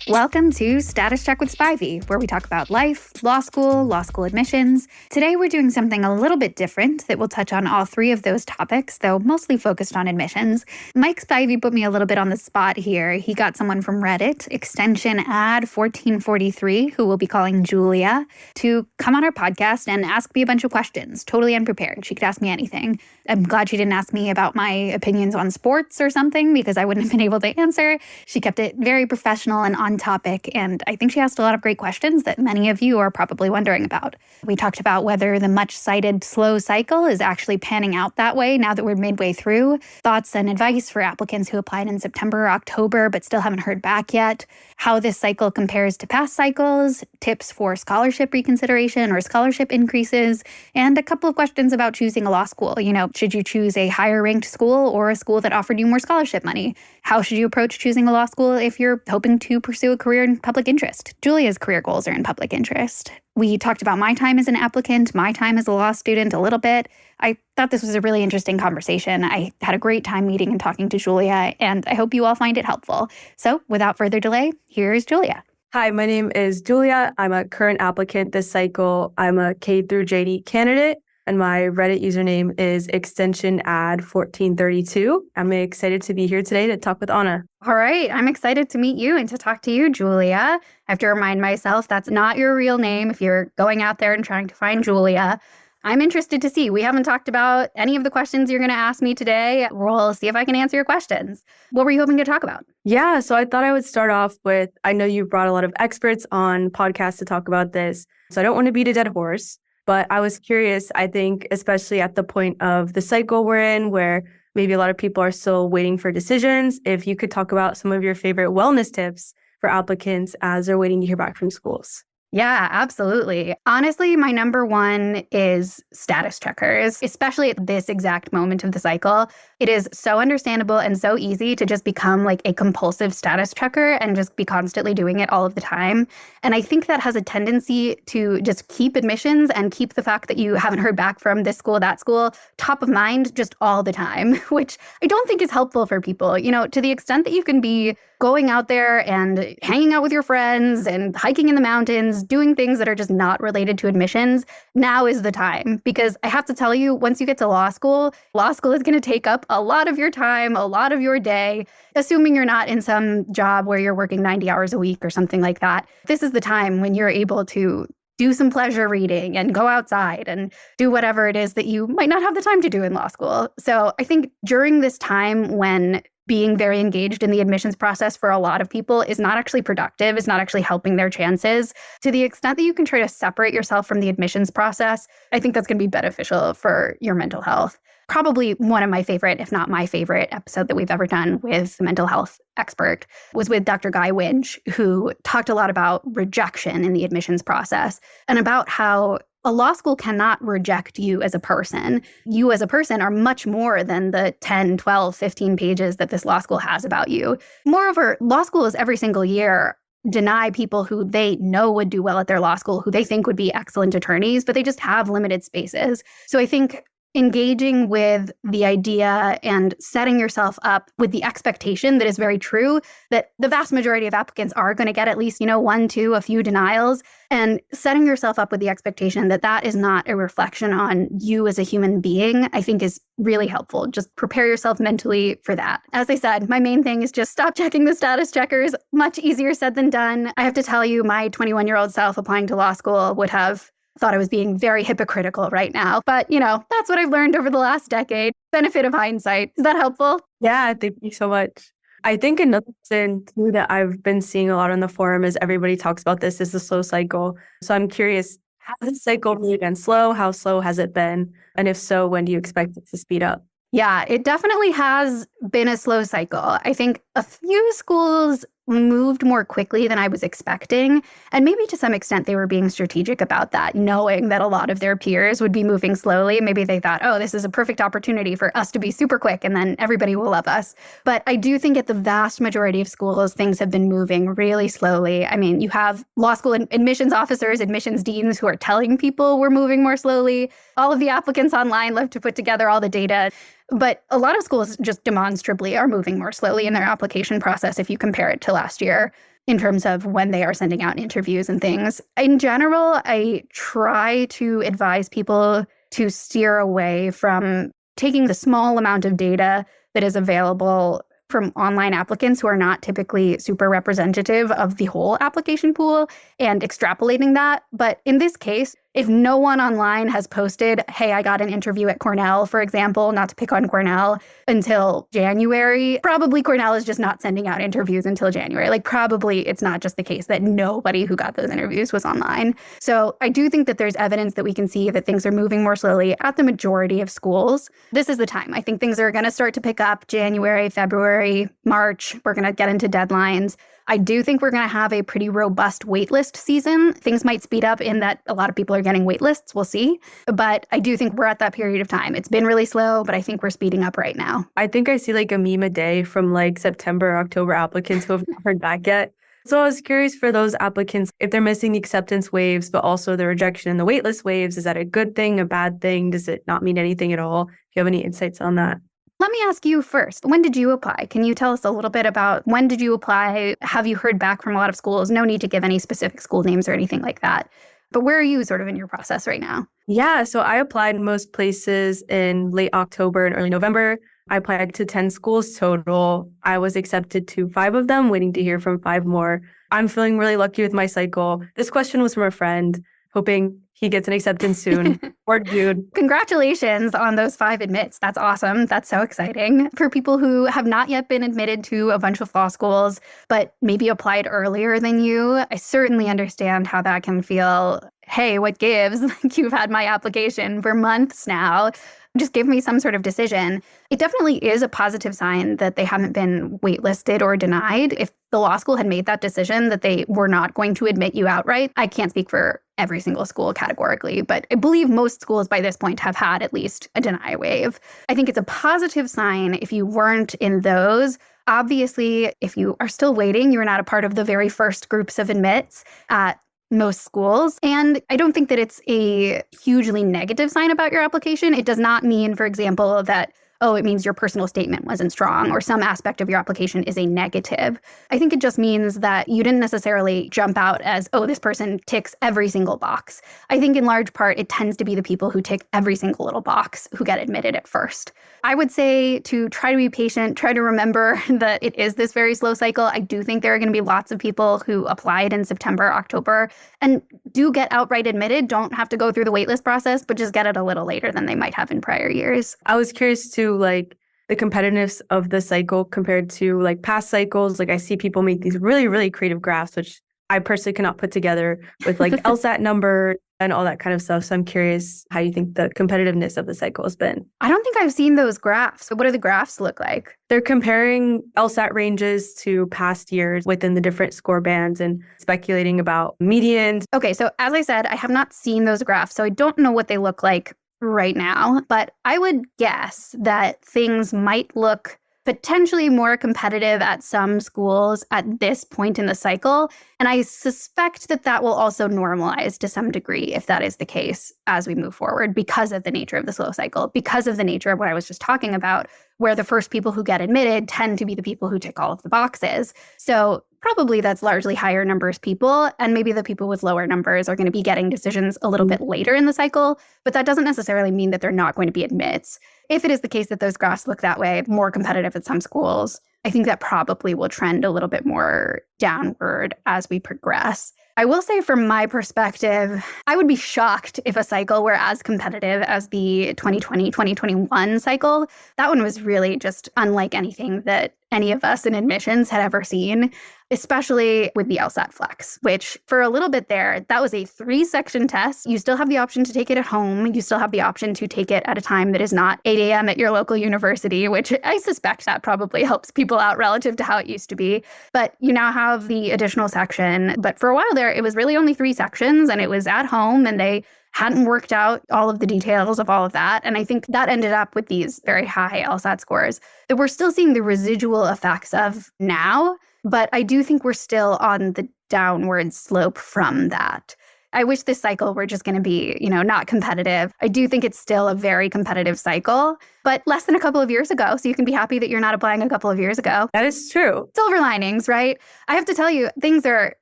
Welcome to Status Check with Spivey, where we talk about life, law school admissions. Today we're doing something a little bit different that will touch on all three of those topics, though mostly focused on admissions. Mike Spivey put me a little bit on the spot here. He got someone from Reddit, extension ad 1443, who we'll be calling Julia, to come on our podcast and ask me a bunch of questions, totally unprepared. She could ask me anything. I'm glad she didn't ask me about my opinions on sports or something, because I wouldn't have been able to answer. She kept it very professional and on topic, and I think she asked a lot of great questions that many of you are probably wondering about. We talked about whether the much-cited slow cycle is actually panning out that way now that we're midway through, thoughts and advice for applicants who applied in September or October but still haven't heard back yet, how this cycle compares to past cycles, tips for scholarship reconsideration or scholarship increases, and a couple of questions about choosing a law school. Should you choose a higher-ranked school or a school that offered you more scholarship money? How should you approach choosing a law school if you're hoping to pursue a career in public interest? Julia's career goals are in public interest. We talked about my time as an applicant, my time as a law student a little bit. I thought this was a really interesting conversation. I had a great time meeting and talking to Julia, and I hope you all find it helpful. So without further delay, here's Julia. Hi, my name is Julia. I'm a current applicant this cycle. I'm a K through JD candidate, and my Reddit username is extension ad 1432. I'm excited to be here today to talk with Anna. All right, I'm excited to meet you and to talk to you, Julia. I have to remind myself that's not your real name if you're going out there and trying to find Julia. I'm interested to see. We haven't talked about any of the questions you're going to ask me today. We'll see if I can answer your questions. What were you hoping to talk about? Yeah, so I thought I would start off with, I know you brought a lot of experts on podcasts to talk about this, so I don't want to beat a dead horse, but I was curious, I think, especially at the point of the cycle we're in, where maybe a lot of people are still waiting for decisions, if you could talk about some of your favorite wellness tips for applicants as they're waiting to hear back from schools. Yeah, absolutely. Honestly, my number one is status checkers, especially at this exact moment of the cycle. It is so understandable and so easy to just become like a compulsive status checker and just be constantly doing it all of the time. And I think that has a tendency to just keep admissions and keep the fact that you haven't heard back from this school, that school, top of mind just all the time, which I don't think is helpful for people. To the extent that you can be going out there and hanging out with your friends and hiking in the mountains, doing things that are just not related to admissions, now is the time. Because I have to tell you, once you get to law school is going to take up a lot of your time, a lot of your day, assuming you're not in some job where you're working 90 hours a week or something like that. This is the time when you're able to do some pleasure reading and go outside and do whatever it is that you might not have the time to do in law school. So I think during this time when being very engaged in the admissions process for a lot of people is not actually productive, is not actually helping their chances. To the extent that you can try to separate yourself from the admissions process, I think that's going to be beneficial for your mental health. Probably one of my favorite, if not my favorite episode that we've ever done with a mental health expert was with Dr. Guy Winch, who talked a lot about rejection in the admissions process and about how a law school cannot reject you as a person. You as a person are much more than the 10, 12, 15 pages that this law school has about you. Moreover, law schools every single year deny people who they know would do well at their law school, who they think would be excellent attorneys, but they just have limited spaces. So I think engaging with the idea and setting yourself up with the expectation that is very true, that the vast majority of applicants are going to get at least, one, two, a few denials, and setting yourself up with the expectation that that is not a reflection on you as a human being, I think is really helpful. Just prepare yourself mentally for that. As I said, my main thing is just stop checking the status checkers. Much easier said than done. I have to tell you, my 21-year-old self applying to law school would have thought I was being very hypocritical right now. But, that's what I've learned over the last decade. Benefit of hindsight. Is that helpful? Yeah, thank you so much. I think another thing too that I've been seeing a lot on the forum is everybody talks about this is the slow cycle. So I'm curious, has this cycle really been slow? How slow has it been? And if so, when do you expect it to speed up? Yeah, it definitely has been a slow cycle. I think a few schools moved more quickly than I was expecting. And maybe to some extent they were being strategic about that, knowing that a lot of their peers would be moving slowly. Maybe they thought, oh, this is a perfect opportunity for us to be super quick and then everybody will love us. But I do think at the vast majority of schools, things have been moving really slowly. I mean, you have law school admissions officers, admissions deans who are telling people we're moving more slowly. All of the applicants online love to put together all the data. But a lot of schools just demonstrably are moving more slowly in their application process if you compare it to last year. in terms of when they are sending out interviews and things. In general, I try to advise people to steer away from taking the small amount of data that is available from online applicants who are not typically super representative of the whole application pool and extrapolating that. But in this case, if no one online has posted, hey, I got an interview at Cornell, for example, not to pick on Cornell, until January, probably Cornell is just not sending out interviews until January. Like, probably it's not just the case that nobody who got those interviews was online. So I do think that there's evidence that we can see that things are moving more slowly at the majority of schools. This is the time. I think things are going to start to pick up January, February, March. We're going to get into deadlines. I do think we're going to have a pretty robust waitlist season. Things might speed up in that a lot of people are getting waitlists. We'll see. But I do think we're at that period of time. It's been really slow, but I think we're speeding up right now. I think I see like a meme a day from like September, October applicants who have not heard back yet. So I was curious for those applicants, if they're missing the acceptance waves, but also the rejection and the waitlist waves, is that a good thing, a bad thing? Does it not mean anything at all? Do you have any insights on that? Let me ask you first, when did you apply? Can you tell us a little bit about when did you apply? Have you heard back from a lot of schools? No need to give any specific school names or anything like that. But where are you sort of in your process right now? Yeah, so I applied most places in late October and early November. I applied to 10 schools total. I was accepted to 5 of them, waiting to hear from 5 more. I'm feeling really lucky with my cycle. This question was from a friend, hoping he gets an acceptance soon. Or Jude. Congratulations on those 5 admits. That's awesome. That's so exciting. For people who have not yet been admitted to a bunch of law schools, but maybe applied earlier than you, I certainly understand how that can feel. Hey, what gives? Like, you've had my application for months now. Just give me some sort of decision. It definitely is a positive sign that they haven't been waitlisted or denied. If the law school had made that decision that they were not going to admit you outright, I can't speak for every single school categorically, but I believe most schools by this point have had at least a deny waive. I think it's a positive sign if you weren't in those. Obviously, if you are still waiting, you're not a part of the very first groups of admits at most schools. And I don't think that it's a hugely negative sign about your application. It does not mean, for example, that, oh, it means your personal statement wasn't strong or some aspect of your application is a negative. I think it just means that you didn't necessarily jump out as, oh, this person ticks every single box. I think in large part, it tends to be the people who tick every single little box who get admitted at first. I would say to try to be patient, try to remember that it is this very slow cycle. I do think there are going to be lots of people who applied in September, October, and do get outright admitted, don't have to go through the waitlist process, but just get it a little later than they might have in prior years. I was curious to like the competitiveness of the cycle compared to like past cycles. Like I see people make these really, really creative graphs, which I personally cannot put together with like LSAT number and all that kind of stuff. So I'm curious how you think the competitiveness of the cycle has been. I don't think I've seen those graphs. What do the graphs look like? They're comparing LSAT ranges to past years within the different score bands and speculating about medians. Okay, so as I said, I have not seen those graphs, so I don't know what they look like right now, but I would guess that things might look potentially more competitive at some schools at this point in the cycle. And I suspect that that will also normalize to some degree if that is the case as we move forward because of the nature of the slow cycle, because of the nature of what I was just talking about, where the first people who get admitted tend to be the people who tick all of the boxes. So probably that's largely higher numbers people, and maybe the people with lower numbers are going to be getting decisions a little bit later in the cycle, but that doesn't necessarily mean that they're not going to be admits. If it is the case that those graphs look that way, more competitive at some schools, I think that probably will trend a little bit more downward as we progress. I will say from my perspective, I would be shocked if a cycle were as competitive as the 2020-2021 cycle. That one was really just unlike anything that any of us in admissions had ever seen, especially with the LSAT Flex, which for a little bit there, that was a 3-section test. You still have the option to take it at home. You still have the option to take it at a time that is not 8 a.m. at your local university, which I suspect that probably helps people out relative to how it used to be. But you now have the additional section. But for a while there, it was really only 3 sections and it was at home and they hadn't worked out all of the details of all of that. And I think that ended up with these very high LSAT scores that we're still seeing the residual effects of now. But I do think we're still on the downward slope from that. I wish this cycle were just going to be, not competitive. I do think it's still a very competitive cycle, but less than a couple of years ago. So you can be happy that you're not applying a couple of years ago. That is true. Silver linings, right? I have to tell you, things are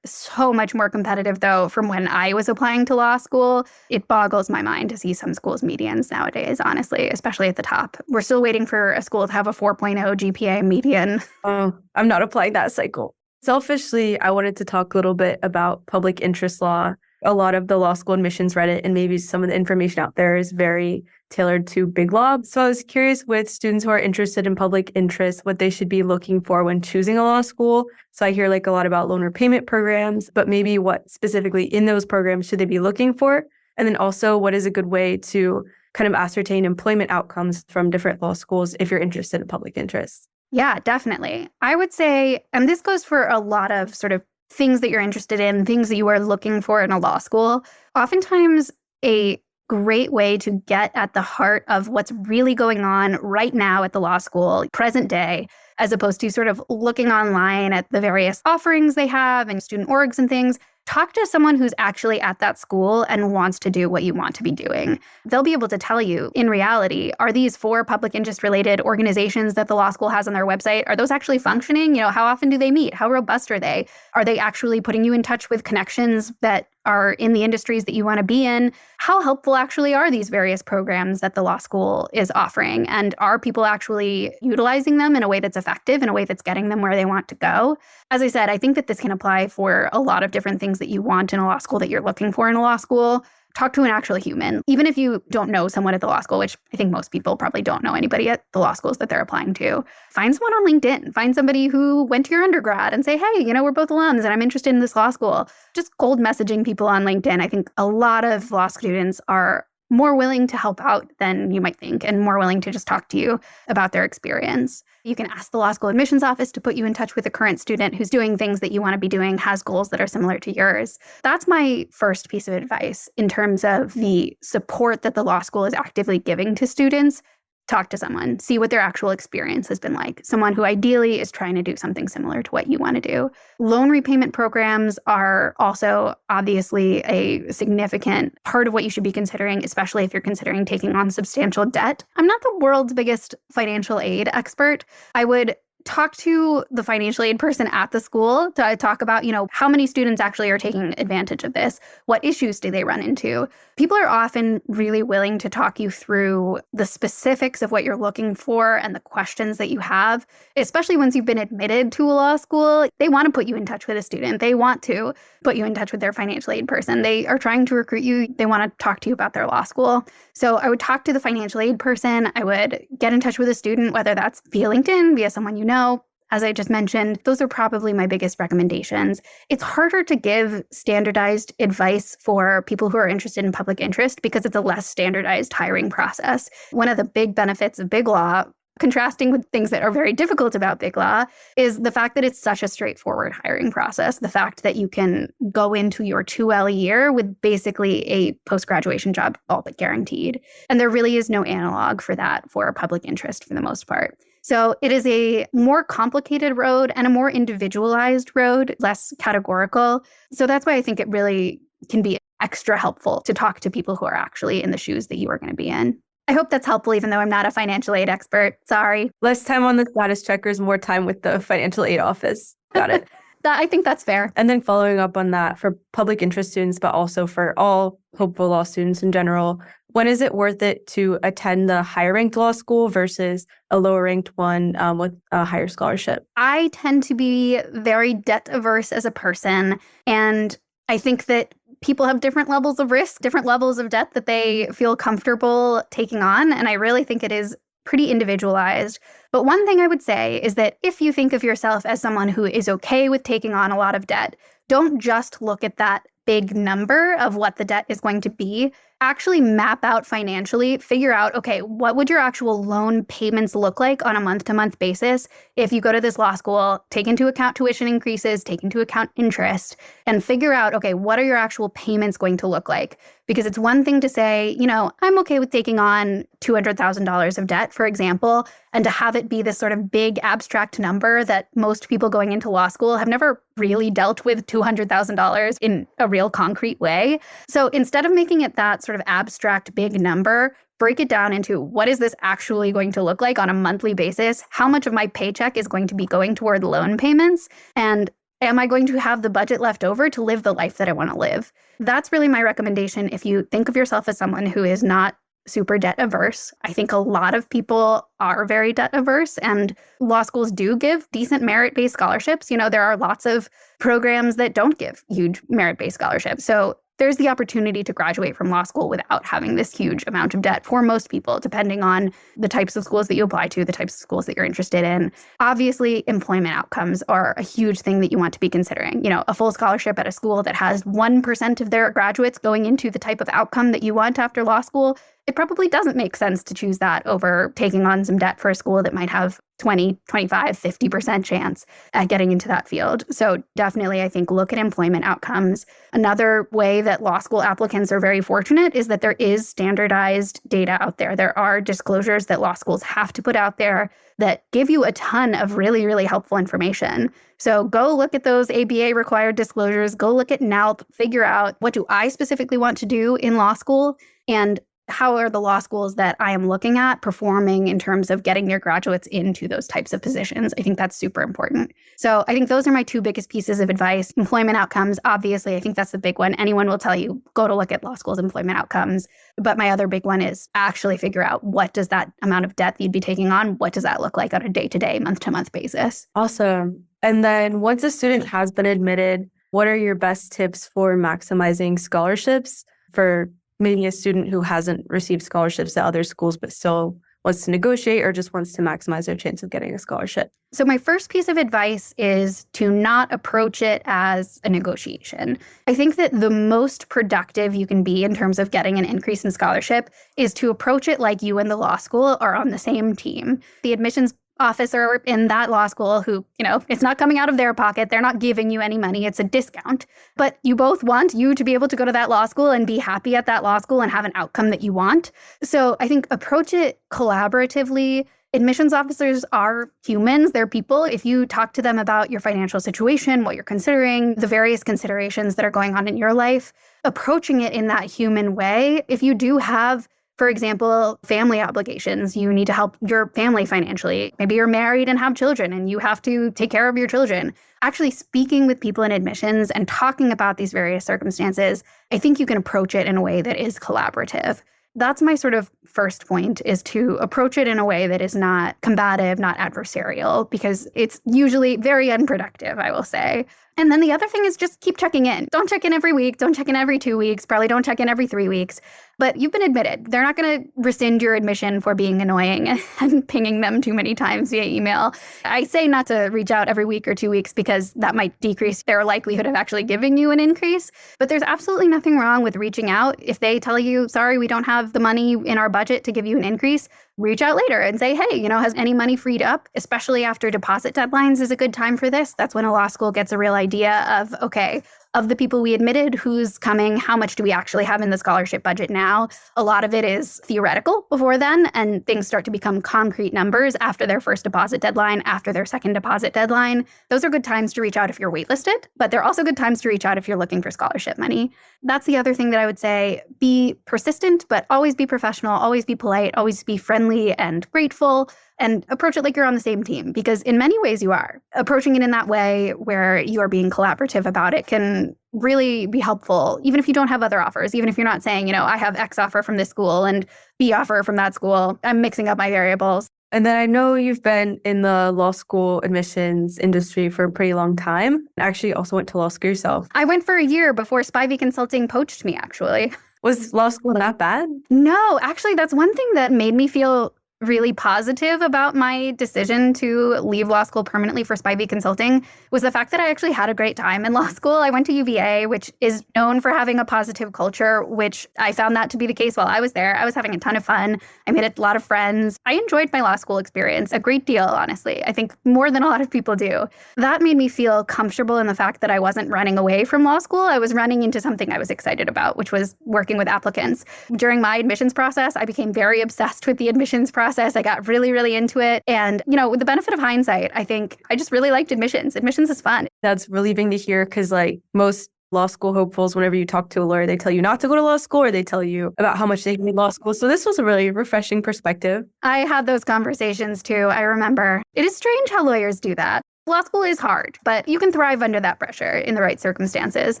so much more competitive, though, from when I was applying to law school. It boggles my mind to see some schools' medians nowadays, honestly, especially at the top. We're still waiting for a school to have a 4.0 GPA median. Oh, I'm not applying that cycle. Selfishly, I wanted to talk a little bit about public interest law. A lot of the law school admissions Reddit and maybe some of the information out there is very tailored to big law. So I was curious with students who are interested in public interest, what they should be looking for when choosing a law school. So I hear a lot about loan repayment programs, but maybe what specifically in those programs should they be looking for? And then also, what is a good way to kind of ascertain employment outcomes from different law schools if you're interested in public interest? Yeah, definitely. I would say, and this goes for a lot of sort of things that you're interested in, things that you are looking for in a law school. Oftentimes, a great way to get at the heart of what's really going on right now at the law school, present day, as opposed to sort of looking online at the various offerings they have and student orgs and things. Talk to someone who's actually at that school and wants to do what you want to be doing. They'll be able to tell you, in reality, are these 4 public interest related organizations that the law school has on their website, are those actually functioning? How often do they meet? How robust are they? Are they actually putting you in touch with connections that are in the industries that you want to be in? How helpful actually are these various programs that the law school is offering? And are people actually utilizing them in a way that's effective, in a way that's getting them where they want to go? As I said, I think that this can apply for a lot of different things that you want in a law school, that you're looking for in a law school. Talk to an actual human. Even if you don't know someone at the law school, which I think most people probably don't know anybody at the law schools that they're applying to, find someone on LinkedIn. Find somebody who went to your undergrad and say, hey, we're both alums and I'm interested in this law school. Just cold messaging people on LinkedIn. I think a lot of law students are more willing to help out than you might think and more willing to just talk to you about their experience. You can ask the law school admissions office to put you in touch with a current student who's doing things that you want to be doing, has goals that are similar to yours. That's my first piece of advice in terms of the support that the law school is actively giving to students. Talk to someone, see what their actual experience has been like. Someone who ideally is trying to do something similar to what you want to do. Loan repayment programs are also obviously a significant part of what you should be considering, especially if you're considering taking on substantial debt. I'm not the world's biggest financial aid expert. I would talk to the financial aid person at the school to talk about, how many students actually are taking advantage of this? What issues do they run into? People are often really willing to talk you through the specifics of what you're looking for and the questions that you have, especially once you've been admitted to a law school. They want to put you in touch with a student. They want to put you in touch with their financial aid person. They are trying to recruit you. They want to talk to you about their law school. So I would talk to the financial aid person. I would get in touch with a student, whether that's via LinkedIn, via someone you know. As I just mentioned, those are probably my biggest recommendations. It's harder to give standardized advice for people who are interested in public interest because it's a less standardized hiring process. One of the big benefits of big law, contrasting with things that are very difficult about big law, is the fact that it's such a straightforward hiring process. The fact that you can go into your 2L a year with basically a post-graduation job all but guaranteed. And there really is no analog for that for public interest for the most part. So it is a more complicated road and a more individualized road, less categorical. So that's why I think it really can be extra helpful to talk to people who are actually in the shoes that you are going to be in. I hope that's helpful, even though I'm not a financial aid expert. Sorry. Less time on the status checkers, more time with the financial aid office. Got it. I think that's fair. And then following up on that for public interest students, but also for all hopeful law students in general, when is it worth it to attend the higher ranked law school versus a lower ranked one with a higher scholarship? I tend to be very debt averse as a person. And I think that people have different levels of risk, different levels of debt that they feel comfortable taking on. And I really think it is pretty individualized. But one thing I would say is that if you think of yourself as someone who is okay with taking on a lot of debt, don't just look at that big number of what the debt is going to be. Actually map out financially, figure out, okay, what would your actual loan payments look like on a month-to-month basis if you go to this law school, take into account tuition increases, take into account interest, and figure out, okay, what are your actual payments going to look like? Because it's one thing to say, I'm okay with taking on $200,000 of debt, for example, and to have it be this sort of big abstract number that most people going into law school have never really dealt with $200,000 in a real concrete way. So instead of making it that sort of abstract big number, break it down into what is this actually going to look like on a monthly basis? How much of my paycheck is going to be going toward loan payments? And am I going to have the budget left over to live the life that I want to live? That's really my recommendation if you think of yourself as someone who is not super debt averse. I think a lot of people are very debt averse, and law schools do give decent merit-based scholarships. There are lots of programs that don't give huge merit-based scholarships. So there's the opportunity to graduate from law school without having this huge amount of debt for most people, depending on the types of schools that you apply to, the types of schools that you're interested in. Obviously, employment outcomes are a huge thing that you want to be considering. A full scholarship at a school that has 1% of their graduates going into the type of outcome that you want after law school, it probably doesn't make sense to choose that over taking on some debt for a school that might have 20, 25, 50% chance at getting into that field. So definitely, I think, look at employment outcomes. Another way that law school applicants are very fortunate is that there is standardized data out there. There are disclosures that law schools have to put out there that give you a ton of really, really helpful information. So go look at those ABA required disclosures, go look at NALP, figure out what do I specifically want to do in law school, and how are the law schools that I am looking at performing in terms of getting their graduates into those types of positions? I think that's super important. So I think those are my two biggest pieces of advice. Employment outcomes, obviously, I think that's the big one. Anyone will tell you, go to look at law school's employment outcomes. But my other big one is actually figure out what does that amount of debt that you'd be taking on, what does that look like on a day-to-day, month-to-month basis? Awesome. And then once a student has been admitted, what are your best tips for maximizing scholarships for maybe a student who hasn't received scholarships at other schools but still wants to negotiate or just wants to maximize their chance of getting a scholarship? So my first piece of advice is to not approach it as a negotiation. I think that the most productive you can be in terms of getting an increase in scholarship is to approach it like you and the law school are on the same team. The admissions officer in that law school who, it's not coming out of their pocket. They're not giving you any money. It's a discount. But you both want you to be able to go to that law school and be happy at that law school and have an outcome that you want. So I think approach it collaboratively. Admissions officers are humans. They're people. If you talk to them about your financial situation, what you're considering, the various considerations that are going on in your life, approaching it in that human way, if you do have, for example, family obligations, you need to help your family financially. Maybe you're married and have children and you have to take care of your children. Actually speaking with people in admissions and talking about these various circumstances, I think you can approach it in a way that is collaborative. That's my sort of first point, is to approach it in a way that is not combative, not adversarial, because it's usually very unproductive, I will say. And then the other thing is just keep checking in. Don't check in every week. Don't check in every 2 weeks. Probably don't check in every 3 weeks. But you've been admitted. They're not going to rescind your admission for being annoying and pinging them too many times via email. I say not to reach out every week or 2 weeks because that might decrease their likelihood of actually giving you an increase. But there's absolutely nothing wrong with reaching out. If they tell you, sorry, we don't have the money in our budget to give you an increase, reach out later and say, hey, has any money freed up? Especially after deposit deadlines is a good time for this. That's when a law school gets a real idea of, okay, of the people we admitted, who's coming, how much do we actually have in the scholarship budget now? A lot of it is theoretical before then, and things start to become concrete numbers after their first deposit deadline, after their second deposit deadline. Those are good times to reach out if you're waitlisted, but they're also good times to reach out if you're looking for scholarship money. That's the other thing that I would say. Be persistent, but always be professional, always be polite, always be friendly and grateful, and approach it like you're on the same team, because in many ways you are. Approaching it in that way where you are being collaborative about it can really be helpful, even if you don't have other offers, even if you're not saying, I have X offer from this school and B offer from that school. I'm mixing up my variables. And then I know you've been in the law school admissions industry for a pretty long time. Actually, also went to law school yourself. I went for a year before Spivey Consulting poached me, actually. Was law school that bad? No, actually, that's one thing that made me feel really positive about my decision to leave law school permanently for Spivey Consulting was the fact that I actually had a great time in law school. I went to UVA, which is known for having a positive culture, which I found that to be the case while I was there. I was having a ton of fun. I made a lot of friends. I enjoyed my law school experience a great deal, honestly. I think more than a lot of people do. That made me feel comfortable in the fact that I wasn't running away from law school. I was running into something I was excited about, which was working with applicants. During my admissions process, I became very obsessed with the admissions process. I got really, really into it. And, with the benefit of hindsight, I think I just really liked admissions. Admissions is fun. That's relieving to hear because most law school hopefuls, whenever you talk to a lawyer, they tell you not to go to law school or they tell you about how much they hate law school. So this was a really refreshing perspective. I had those conversations too. I remember. It is strange how lawyers do that. Law school is hard, but you can thrive under that pressure in the right circumstances.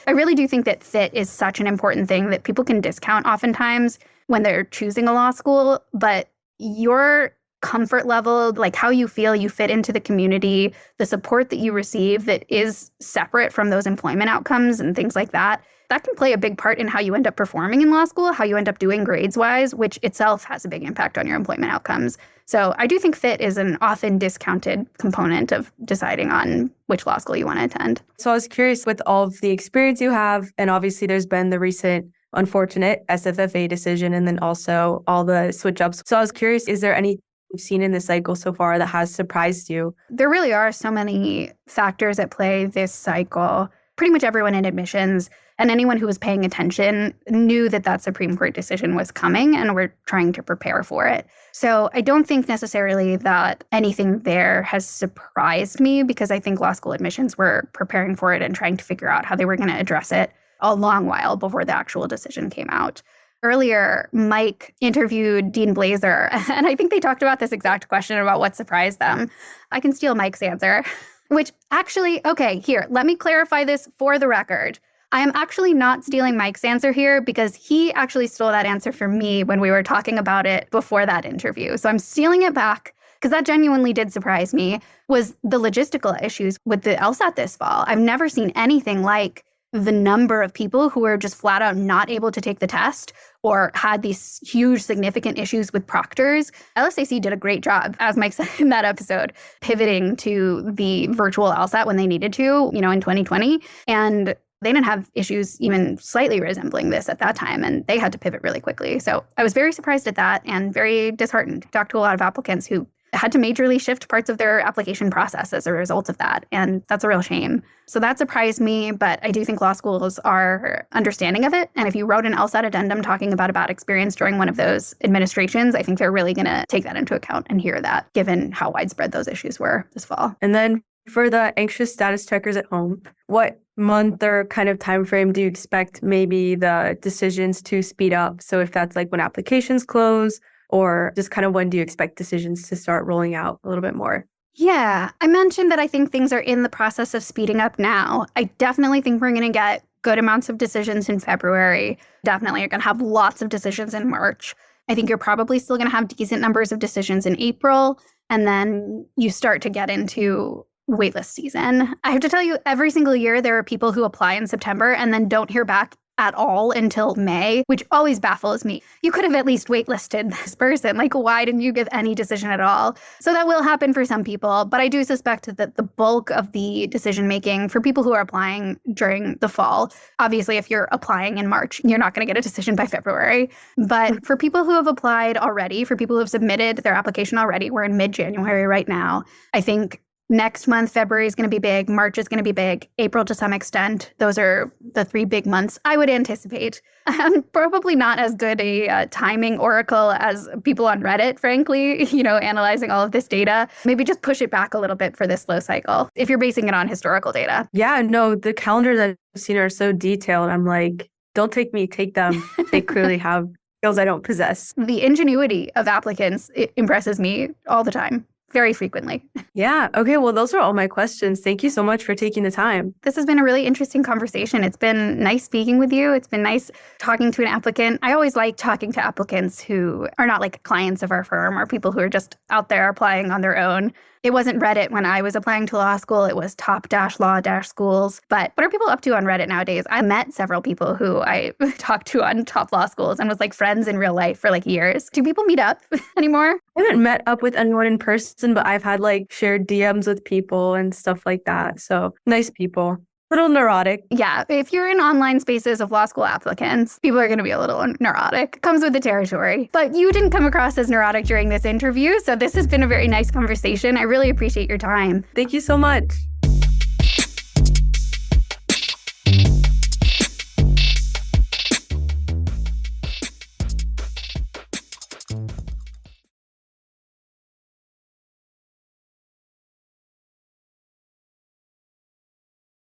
I really do think that fit is such an important thing that people can discount oftentimes when they're choosing a law school, but your comfort level, like how you feel you fit into the community, the support that you receive that is separate from those employment outcomes and things like that, that can play a big part in how you end up performing in law school, how you end up doing grades-wise, which itself has a big impact on your employment outcomes. So I do think fit is an often discounted component of deciding on which law school you want to attend. So I was curious with all of the experience you have, and obviously there's been the recent unfortunate SFFA decision and then also all the switch ups. So I was curious, is there any you've seen in the cycle so far that has surprised you? There really are so many factors at play this cycle. Pretty much everyone in admissions and anyone who was paying attention knew that that Supreme Court decision was coming and were trying to prepare for it. So I don't think necessarily that anything there has surprised me because I think law school admissions were preparing for it and trying to figure out how they were going to address it a long while before the actual decision came out. Earlier, Mike interviewed Dean Blazer, and I think they talked about this exact question about what surprised them. I can steal Mike's answer, which actually, okay, here, let me clarify this for the record. I am actually not stealing Mike's answer here because he actually stole that answer from me when we were talking about it before that interview. So I'm stealing it back because that genuinely did surprise me, was the logistical issues with the LSAT this fall. I've never seen anything like the number of people who were just flat out not able to take the test or had these huge significant issues with proctors. LSAC did a great job, as Mike said in that episode, pivoting to the virtual LSAT when they needed to, in 2020. And they didn't have issues even slightly resembling this at that time, and they had to pivot really quickly. So I was very surprised at that and very disheartened. Talked to a lot of applicants who had to majorly shift parts of their application process as a result of that. And that's a real shame. So that surprised me, but I do think law schools are understanding of it. And if you wrote an LSAT addendum talking about a bad experience during one of those administrations, I think they're really going to take that into account and hear that, given how widespread those issues were this fall. And then for the anxious status checkers at home, what month or kind of time frame do you expect maybe the decisions to speed up? So if that's when applications close, or just kind of when do you expect decisions to start rolling out a little bit more? Yeah, I mentioned that I think things are in the process of speeding up now. I definitely think we're going to get good amounts of decisions in February. Definitely, you're going to have lots of decisions in March. I think you're probably still going to have decent numbers of decisions in April. And then you start to get into waitlist season. I have to tell you, every single year, there are people who apply in September and then don't hear back at all until May, which always baffles me. You could have at least waitlisted this person. Why didn't you give any decision at all? So that will happen for some people, but I do suspect that the bulk of the decision making for people who are applying during the fall, obviously if you're applying in March, you're not going to get a decision by February. But for people who have applied already, for people who have submitted their application already, we're in mid-January right now, I think next month, February is going to be big. March is going to be big. April to some extent. Those are the 3 big months I would anticipate. I'm probably not as good a timing oracle as people on Reddit, frankly, analyzing all of this data. Maybe just push it back a little bit for this slow cycle if you're basing it on historical data. Yeah, no, the calendars I've seen are so detailed. I'm like, don't take me, take them. They clearly have skills I don't possess. The ingenuity of applicants, it impresses me all the time. Very frequently. Yeah. Okay. Well, those are all my questions. Thank you so much for taking the time. This has been a really interesting conversation. It's been nice speaking with you. It's been nice talking to an applicant. I always like talking to applicants who are not clients of our firm or people who are just out there applying on their own. It wasn't Reddit when I was applying to law school. It was top-law-schools. But what are people up to on Reddit nowadays? I met several people who I talked to on top law schools and was friends in real life for years. Do people meet up anymore? I haven't met up with anyone in person, but I've had like shared DMs with people and stuff like that. So nice people. Little neurotic. Yeah, if you're in online spaces of law school applicants, people are going to be a little neurotic. Comes with the territory. But you didn't come across as neurotic during this interview, so this has been a very nice conversation. I really appreciate your time. Thank you so much.